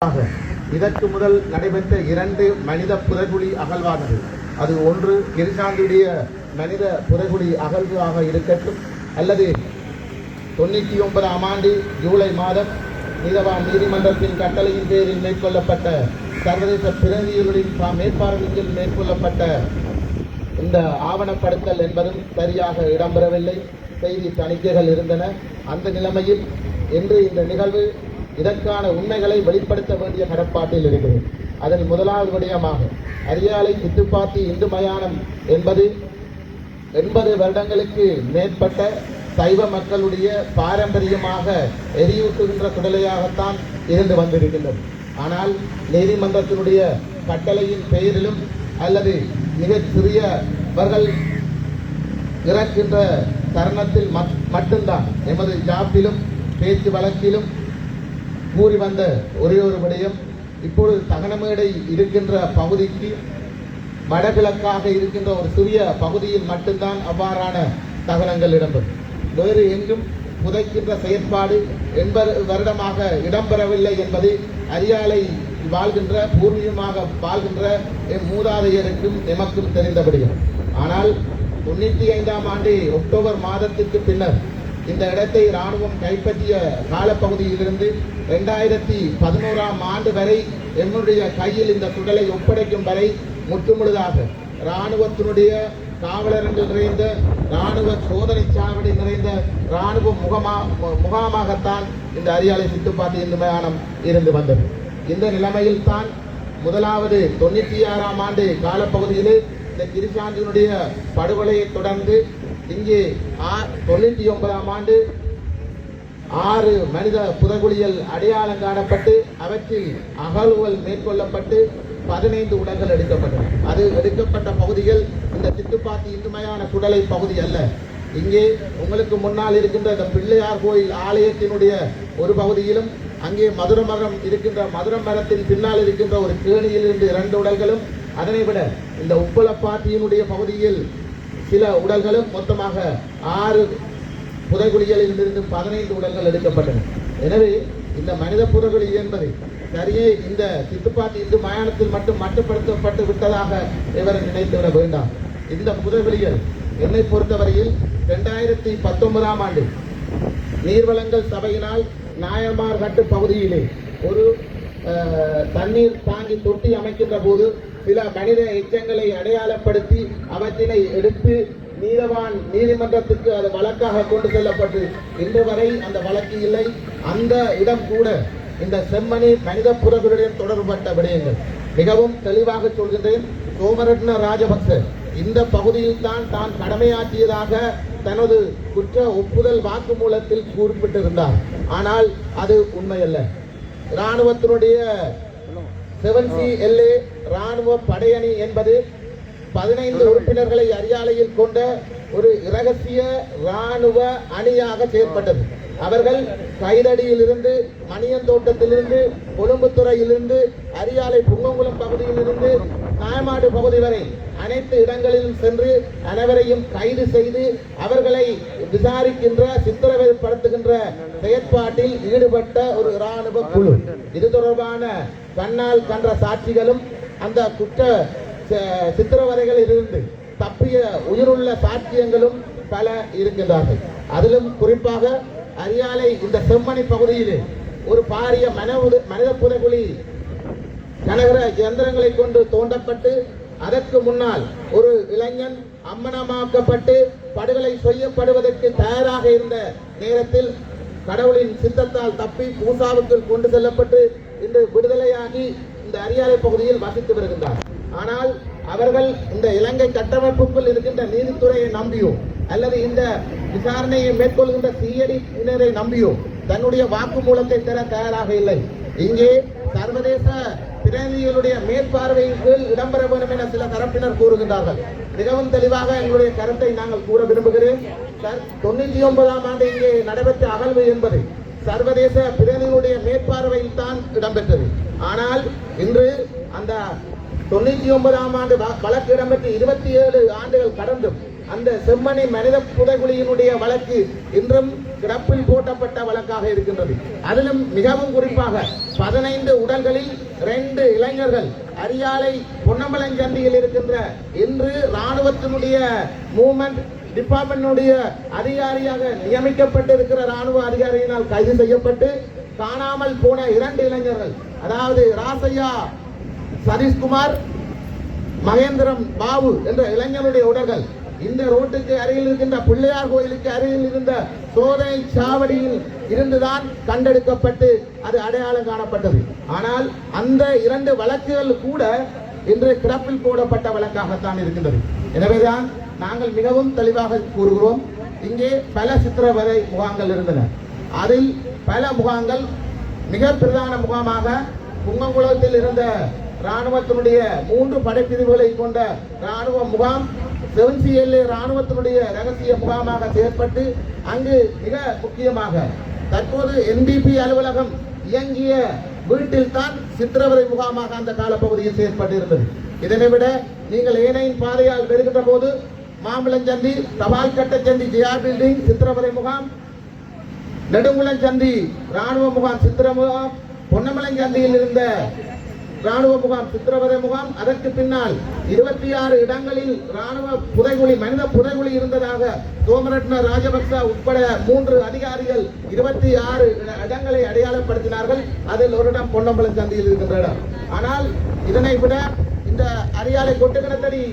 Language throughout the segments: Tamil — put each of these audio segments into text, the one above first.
இதற்கு முதல் நடைபெற்ற 2 மனித புதைகுழி அகழ்வானது, அது ஒன்று கிருஷாந்தியுடைய மனித புதைகுழி அகழ்வாக இருக்கட்டும், அல்லது 99ஆம் ஆண்டு ஜூலை மாதம் நீதவான் நீதிமன்றத்தின் கட்டளையின் பேரில் மேற்கொள்ளப்பட்ட சர்வதேச பிரதிநிதிகளின் மேற்பார்வையில் மேற்கொள்ளப்பட்ட இந்த ஆவணப்படுத்தல் என்பதும் சரியாக இடம்பெறவில்லை. செய்தி தணிக்கைகள் இருந்தன. அந்த நிலைமையில் இன்று இந்த நிகழ்வு இதற்கான உண்மைகளை வெளிப்படுத்த வேண்டிய கடப்பாட்டில் இருக்கிறது. அதன் முதலாவது விடயமாக அரியாலை சித்துப்பாத்தி இந்து மயானம் என்பது 80 வருடங்களுக்கு மேற்பட்ட சைவ மக்களுடைய பாரம்பரியமாக எரியூட்டுகின்ற சுடலையாகத்தான் இருந்து வந்திருக்கின்றது. ஆனால் நீதிமன்றத்தினுடைய கட்டளையின் பெயரிலும் அல்லது மிக சிறியவர்கள் இறக்கின்ற தருணத்தில் மட்டும்தான் எமது ஜாப்பிலும் பேச்சு வழக்கிலும் கூறி வந்த ஒரே ஒரு விடயம், இப்பொழுது தகனமேடை இருக்கின்ற பகுதிக்கு வடகிழக்காக இருக்கின்ற ஒரு சிறிய பகுதியில் மட்டும்தான் அவ்வாறான தகனங்கள் இடம்பெறும். வேறு எங்கும் புதைக்கின்ற செயற்பாடு 80 வருடமாக இடம்பெறவில்லை என்பது அரியாலை வாழ்கின்ற பூர்வீகமாக வாழ்கின்ற மூதாதையருக்கும் எமக்கும் தெரிந்தபடியும். ஆனால் 95ஆம் ஆண்டு அக்டோபர் மாதத்திற்கு பின்னர் இந்த இடத்தை இராணுவம் கைப்பற்றிய காலப்பகுதியிலிருந்து 2011ஆம் ஆண்டு வரை என்னுடைய கையில் இந்த சுடலை ஒப்படைக்கும் வரை முற்றுமுழுதாக இராணுவத்தினுடைய காவலர்கள் நிறைந்த, இராணுவ சோதனை சாவடி நிறைந்த இராணுவ முகாமாகத்தான் இந்த அரியாலை சித்துப்பாத்தி இந்து மயானம் இருந்து வந்தது. இந்த நிலைமையில் தான் முதலாவது 96ஆம் ஆண்டு காலப்பகுதியிலே இந்த கிருஷாந்தினுடைய படுகொலையை தொடர்ந்து இங்கே 99ஆம் ஆண்டு 6 மனித புதைகுழிகள் அடையாளம் காணப்பட்டு அவற்றில் அகழ்வுகள் மேற்கொள்ளப்பட்டு 15 உடல்கள் எடுக்கப்பட்டன. அது எடுக்கப்பட்ட பகுதிகள் இந்த சித்துப்பாத்தி இந்து மயான சுடலை பகுதி அல்ல. இங்கே உங்களுக்கு முன்னால் இருக்கின்ற இந்த பிள்ளையார் கோயில் ஆலயத்தினுடைய ஒரு பகுதியிலும், அங்கே மதுர மரம் இருக்கின்ற மதுர மரத்தின் பின்னால் இருக்கின்ற ஒரு கேணியில் இருந்து 2 உடல்களும், அதனை விட இந்த உப்பளப்பாத்தியினுடைய பகுதியில் சில உடல்களும், மொத்தமாக 6 புதைகுழிகளில் இருந்து 15 உடல்கள் எடுக்கப்பட்டன. எனவே இந்த மனித புதைகுழி என்பது சரியே இந்த சித்துப்பாத்தி இந்து மயானத்தில் மட்டும் மட்டுப்படுத்தப்பட்டு விட்டதாக இவர் நினைத்துவிட வேண்டாம். இந்த புதைகுழிகள் என்னை பொறுத்தவரையில் 2019ஆம் ஆண்டு நீர்வளங்கள் சபையினால் நாயமார்கட்டு பகுதியிலே ஒரு தண்ணீர் தாங்கி தொட்டி அமைக்கின்ற போது சில மனித எச்சங்களை அடையாளப்படுத்தி அவற்றினை எடுத்து நீதவான் நீதிமன்றத்துக்கு அது வழக்காக கொண்டு செல்லப்பட்டு இன்று வரை அந்த வழக்கு இல்லை. அந்த இடம் கூட இந்த செம்மணி மனித புறங்களுடன் தொடர்பட்ட விடயங்கள் மிகவும் தெளிவாக சொல்கின்றேன். சோமரட்ன ராஜபக்ச இந்த பகுதியில் தான் கடமையாற்றியதாக தனது குற்ற ஒப்புதல் வாக்குமூலத்தில் குறிப்பிட்டிருந்தார். ஆனால் அது உண்மையல்ல. இராணுவத்தினுடைய 7CLA இராணுவ படையணி என்பது 15 உறுப்பினர்களை அரியாலையில் கொண்ட ஒரு இரகசிய இராணுவ அணியாக செயற்பட்டது. அவர்கள் கைதடியிலிருந்து, மணியந்தோட்டத்திலிருந்து, கொழும்புத்துறையிலிருந்து, அரியாலை புங்கங்குளம் பகுதியிலிருந்து நாயமாடு பகுதி வரை அனைத்து இடங்களிலும் சென்று அனைவரையும் கைது செய்து அவர்களை விசாரிக்கின்ற, சித்திரவதைப்படுத்துகின்ற செயற்பாட்டில் ஈடுபட்ட ஒரு இராணுவ குழு. இது தொடர்பான கண்ணால் கன்ற சாட்சிகளும் அந்த குற்ற சித்திரவதைகளில் இருந்து தப்பிய உயிருள்ள சாட்சியங்களும் பல இருக்கின்றார்கள். அதிலும் குறிப்பாக அரியாலை இந்த செம்மணி பகுதியிலே ஒரு பாரிய மனித புதைகுழி கனகர இயந்திரங்களை கொண்டு தோண்டப்பட்டு அதற்கு முன்னால் ஒரு இளைஞன் அம்மனமாக்கப்பட்டு படுகொலை செய்யப்படுவதற்கு தயாராக இருந்த நேரத்தில் கடவுளின் சித்தத்தால் தப்பி பூசாவுக்குள் கொண்டு செல்லப்பட்டு இன்று விடுதலையாகி இந்த அரியாலை பகுதியில் வசித்து வருகின்றார். ஆனால் அவர்கள் இந்த இலங்கை கட்டமைப்புக்குள் இருக்கின்ற நீதித்துறையை நம்பியோ அல்லது இந்த விசாரணையை மேற்கொள்கின்ற சிஐடியினரை நம்பியோ தன்னுடைய வாக்குமூலத்தை தர தயாராக இல்லை. இங்கே சர்வதேச பிரதிநிதிகளுடைய மேற்பார்வையின் கீழ் இடம்பெற வேண்டும் என சில தரப்பினர் கூறுகின்றார்கள். மிகவும் தெளிவாக எங்களுடைய கருத்தை நாங்கள் கூற விரும்புகிறேன். 99ஆம் ஆண்டு இங்கே நடைபெற்ற அகழ்வு என்பது சர்வதேச பிரதிநிதிகளுடைய மேற்பார்வையில் தான் இடம்பெற்றது. ஆனால் இன்று அந்த 99ஆம் ஆண்டு வழக்கு இடம்பெற்று 27 ஆண்டுகள் கடந்தும் அந்த செம்மணி மனித புதைகுழியினுடைய வழக்கு இன்றும் கிடப்பில் போட்டப்பட்ட வழக்காக இருக்கின்றது. அதிலும் மிகவும் குறிப்பாக 15 உடல்களில் 2 இளைஞர்கள் அரியாலை பொன்னம்பலஞ்சந்தியில் இருக்கின்ற இன்று ராணுவத்தினுடைய மூவ்மெண்ட் டிபார்ட்மெண்டினுடைய அதிகாரியாக நியமிக்கப்பட்டிருக்கிற ராணுவ அதிகாரியினால் கைது செய்யப்பட்டு காணாமல் போன 2 இளைஞர்கள், அதாவது ராசையா சதீஷ்குமார், மகேந்திரம் பாபு என்ற இளைஞருடைய உடல்கள் இந்த ரோட்டுக்கு அருகில் இருக்கின்ற பிள்ளையார் கோயிலுக்கு அருகில் இருந்த சோதனை சாவடியில் இருந்துதான் கண்டெடுக்கப்பட்டு அது அடையாளம் காணப்பட்டது. ஆனால் அந்த 2 வழக்குகள் கூட இன்று கிடப்பில் போடப்பட்ட வழக்காகத்தான் இருக்கின்றது. எனவேதான் நாங்கள் மிகவும் தெளிவாக கூறுகிறோம், இங்கே பல சித்திரவதை முகாம்கள் இருந்தன. அதில் பல முகாம்கள், மிக பிரதான முகாமாக புங்கங்குளத்தில் இருந்த ராணுவத்தினுடைய 3 படைப்பிரிவுகளை கொண்ட ராணுவ முகாம் 7CLA ராணுவத்தினுடைய ரகசிய முகாமாக செயற்பட்டு அங்கு மிக முக்கியமாக தற்போது NDP அலுவலகம் இயங்கிய வீட்டில் தான் சித்திரவதை முகாமாக அந்த காலப்பகுதியில் செயற்பட்டிருந்தது. இதனை விட நீங்கள் ஏனையின் பாதையால் வருகின்ற போது மாம்பழஞ்சந்தி, தபால் கட்டச்சந்தி ஜியா பில்டிங் சித்திரவதை முகாம், நெடுங்குளஞ்சந்தி ராணுவ முகாம் சித்திர முகாம், பொன்னமலஞ்சந்தியில் இருந்த ராணுவ முகாம் சித்திரவதை முகாம், அதற்கு பின்னால் 26 இடங்களில் ராணுவ புதைகுழி, மனித புதைகுழி இருந்ததாக சோமரட்ன ராஜபக்ச உட்பட 3 அதிகாரிகள் 26 இடங்களை அடையாளப்படுத்தினார்கள். அதில் ஒரு இடம் பொன்னம்பலஞ்சந்தியில் இருக்கின்ற இடம். ஆனால் இதனை விட இந்த அரியாலை கொட்டுக்கிணத்தடி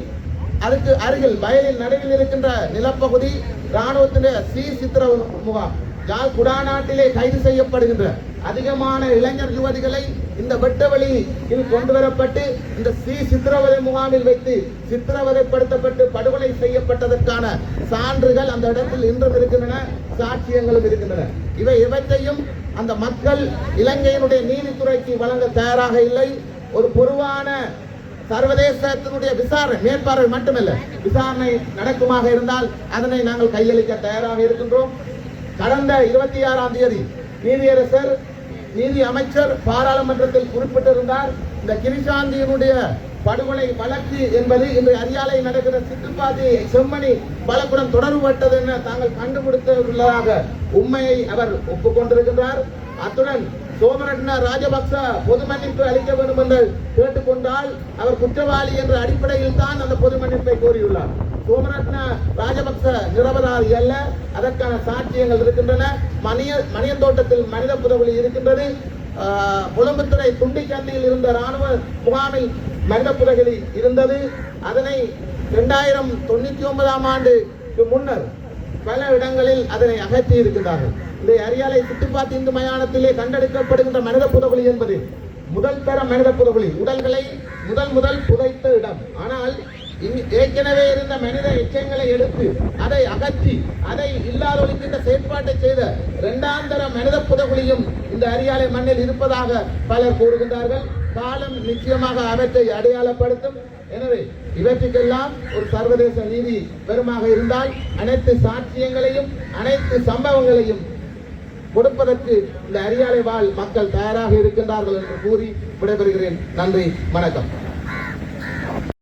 அதுக்கு அருகில் வயலின் நடுவில் இருக்கின்ற நிலப்பகுதி ராணுவத்தின் சித்திர முகாம். யாழ் குடாநாட்டிலே கைது செய்யப்படுகின்ற அதிகமான இளைஞர் யுவதிகளை இந்த வெட்டவெளியில் கொண்டு வரப்பட்டு இந்த சித்திரவதை முகாமில் வைத்து சித்திரவதைப்படுத்தப்பட்டு படுகொலை செய்யப்பட்டதற்கான சான்றுகள் அந்த இடத்தில் இன்றும் இருக்கின்றன, சாட்சியங்களும் இருக்கின்றன. இவற்றையும் அந்த மக்கள் இலங்கையினுடைய நீதித்துறைக்கு வழங்க தயாராக இல்லை. ஒரு பொதுவான சர்வதேசத்தினுடைய விசாரணை மேற்பார்வை மட்டுமல்ல, விசாரணை நடக்குமாக இருந்தால் அதனை நாங்கள் கையளிக்க தயாராக இருக்கின்றோம். கடந்த 26ஆம் தேதி நீதியரசர், நீதி அமைச்சர் பாராளுமன்றத்தில் குறிப்பிட்டிருந்தார், இந்த கிரிசாந்தியினுடைய படுகொலை வழக்கு என்பது இன்று அரியாலை நடக்கிற சித்துப்பாத்தி செம்மணி வழக்குடன் தொடர்புபட்டது என தாங்கள் கண்டுபிடித்துள்ளதாக உண்மையை அவர் ஒப்புக்கொண்டிருக்கின்றார். அத்துடன் சோமரட்ன ராஜபக்ச பொது மன்னிப்பு அளிக்க வேண்டும் என்று கேட்டுக்கொண்டால் அவர் குற்றவாளி என்ற அடிப்படையில் தான் அந்த பொது மன்னிப்பை கோரியுள்ளார். சோமரட்ன ராஜபக்ச நிரபராதி அல்ல, அதற்கான சாட்சியங்கள் இருக்கின்றன. மணியந்தோட்டத்தில் மனித புதைகுழி இருக்கின்றது. புலம்புத்துறை துண்டிச்சந்தியில் இருந்த ராணுவ முகாமில் மனித புதைகுழி இருந்தது. அதனை 2099ஆம் ஆண்டுக்கு முன்னர் பல இடங்களில் அதனை அகற்றி இருக்கின்றார்கள். இந்த அரியாலை சித்துப்பாத்தி இந்து மயானத்திலே கண்டெடுக்கப்படுகின்ற மனித புதைகுழி என்பது முதல் தர மனித புதைகுழி, உடல்களை முதல் புதைத்த இடம். ஆனால் ஏற்கனவே இருந்த மனித எச்சங்களை எடுத்து அதை அகற்றி அதை இல்லாதொழிக்கின்ற செயற்பாட்டை செய்த 2ஆம் தர மனித புதைகுழியும் இந்த அரியாலை மண்ணில் இருப்பதாக பலர் கூறுகின்றார்கள். காலம் நிச்சயமாக அவற்றை அடையாளப்படுத்தும். எனவே இவற்றுக்கெல்லாம் ஒரு சர்வதேச நீதி பெருமாக இருந்தால் அனைத்து சாட்சியங்களையும் அனைத்து சம்பவங்களையும் கொடுப்பதற்கு இந்த அரியாலை வாழ் மக்கள் தயாராக இருக்கின்றார்கள் என்று கூறி விடைபெறுகிறேன். நன்றி, வணக்கம்.